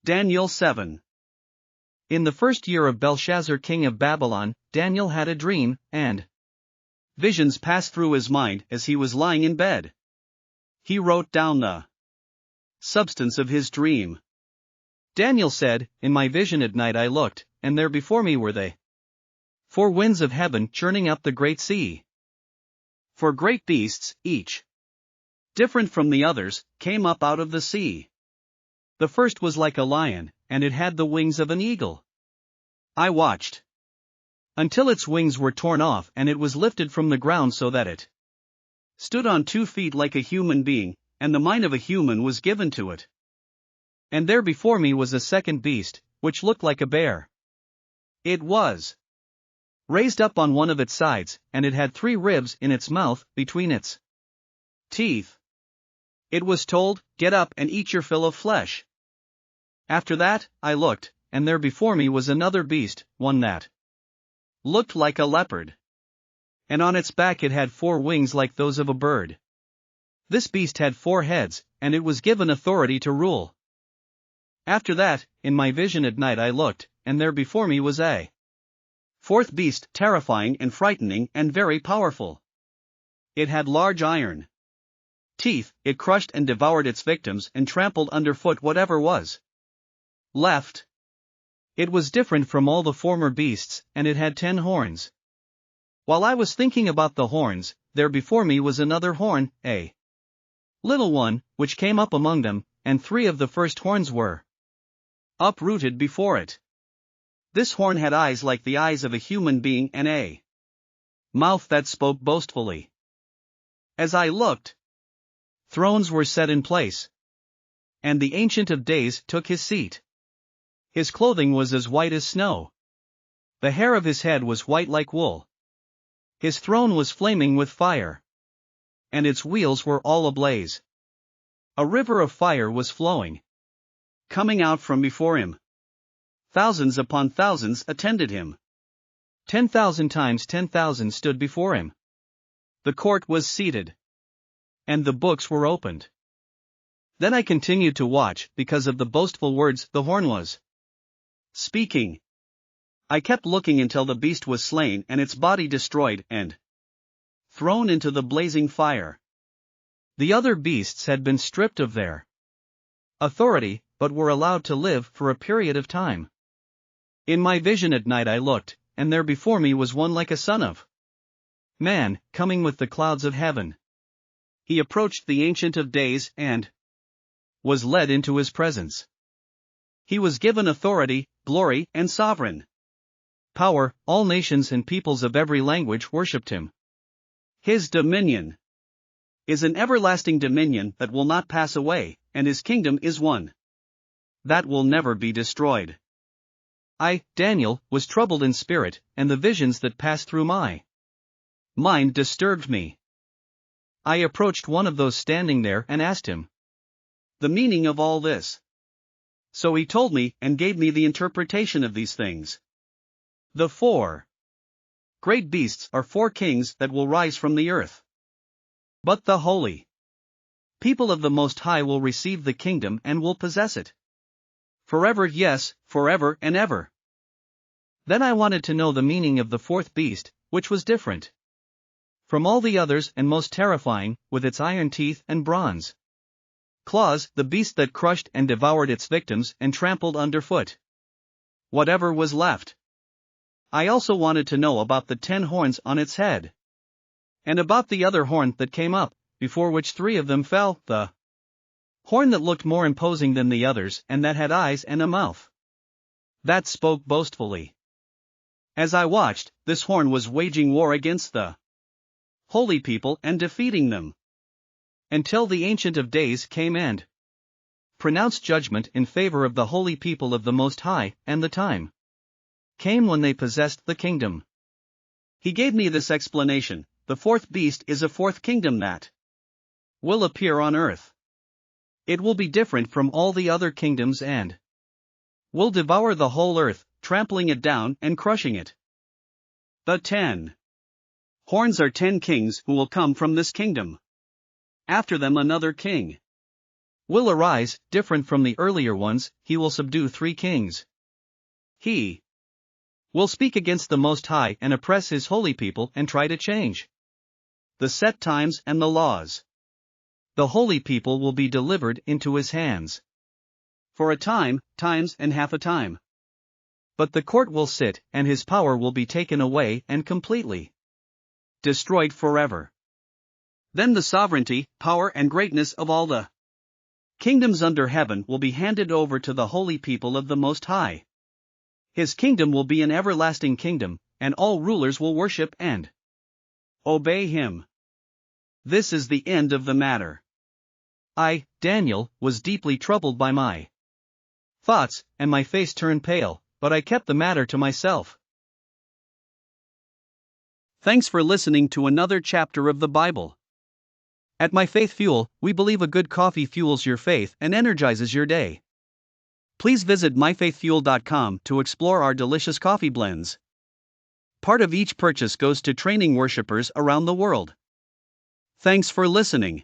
Daniel 7. In the first year of Belshazzar king of Babylon, Daniel had a dream, and visions passed through his mind as he was lying in bed. He wrote down the substance of his dream. Daniel said, "In my vision at night I looked, and there before me were they 4 winds of heaven churning up the great sea. 4 great beasts, each different from the others, came up out of the sea. The first was like a lion, and it had the wings of an eagle. I watched until its wings were torn off and it was lifted from the ground so that it stood on 2 feet like a human being, and the mind of a human was given to it. And there before me was a second beast, which looked like a bear. It was raised up on one of its sides, and it had 3 ribs in its mouth, between its teeth. It was told, 'Get up and eat your fill of flesh.' After that, I looked, and there before me was another beast, one that looked like a leopard. And on its back it had 4 wings like those of a bird. This beast had 4 heads, and it was given authority to rule. After that, in my vision at night I looked, and there before me was a 4th beast, terrifying and frightening and very powerful. It had large iron teeth, it crushed and devoured its victims and trampled underfoot whatever was left. It was different from all the former beasts, and it had 10 horns. While I was thinking about the horns, there before me was another horn, a little one, which came up among them, and 3 of the first horns were uprooted before it. This horn had eyes like the eyes of a human being and a mouth that spoke boastfully. As I looked, thrones were set in place, and the Ancient of Days took his seat. His clothing was as white as snow. The hair of his head was white like wool. His throne was flaming with fire, and its wheels were all ablaze. A river of fire was flowing, coming out from before him. Thousands upon thousands attended him. 10,000 times 10,000 stood before him. The court was seated, and the books were opened. Then I continued to watch, because of the boastful words the horn was speaking. I kept looking until the beast was slain and its body destroyed and thrown into the blazing fire. The other beasts had been stripped of their authority, but were allowed to live for a period of time. In my vision at night I looked, and there before me was one like a son of man, coming with the clouds of heaven. He approached the Ancient of Days and was led into his presence. He was given authority, glory, and sovereign power. All nations and peoples of every language worshipped him. His dominion is an everlasting dominion that will not pass away, and his kingdom is one that will never be destroyed. I, Daniel, was troubled in spirit, and the visions that passed through my mind disturbed me. I approached one of those standing there and asked him the meaning of all this. So he told me and gave me the interpretation of these things. The 4 great beasts are 4 kings that will rise from the earth. But the holy people of the Most High will receive the kingdom and will possess it forever, yes, forever and ever. Then I wanted to know the meaning of the 4th beast, which was different from all the others and most terrifying, with its iron teeth and bronze claws, the beast that crushed and devoured its victims and trampled underfoot whatever was left. I also wanted to know about the 10 horns on its head, and about the other horn that came up, before which 3 of them fell, the horn that looked more imposing than the others and that had eyes and a mouth that spoke boastfully. As I watched, this horn was waging war against the holy people and defeating them, until the Ancient of Days came and pronounced judgment in favor of the holy people of the Most High, and the time came when they possessed the kingdom. He gave me this explanation: the 4th beast is a 4th kingdom that will appear on earth. It will be different from all the other kingdoms and will devour the whole earth, trampling it down and crushing it. The 10 horns are 10 kings who will come from this kingdom. After them another king. will arise, different from the earlier ones. He will subdue 3 kings. He will speak against the Most High and oppress his holy people and try to change the set times and the laws. The holy people will be delivered into his hands for a time, times and half a time. But the court will sit, and his power will be taken away and completely destroyed forever. Then the sovereignty, power and greatness of all the kingdoms under heaven will be handed over to the holy people of the Most High. His kingdom will be an everlasting kingdom, and all rulers will worship and obey him. This is the end of the matter. I, Daniel, was deeply troubled by my thoughts, and my face turned pale, but I kept the matter to myself. Thanks for listening to another chapter of the Bible. At My Faith Fuel, we believe a good coffee fuels your faith and energizes your day. Please visit myfaithfuel.com to explore our delicious coffee blends. Part of each purchase goes to training worshipers around the world. Thanks for listening.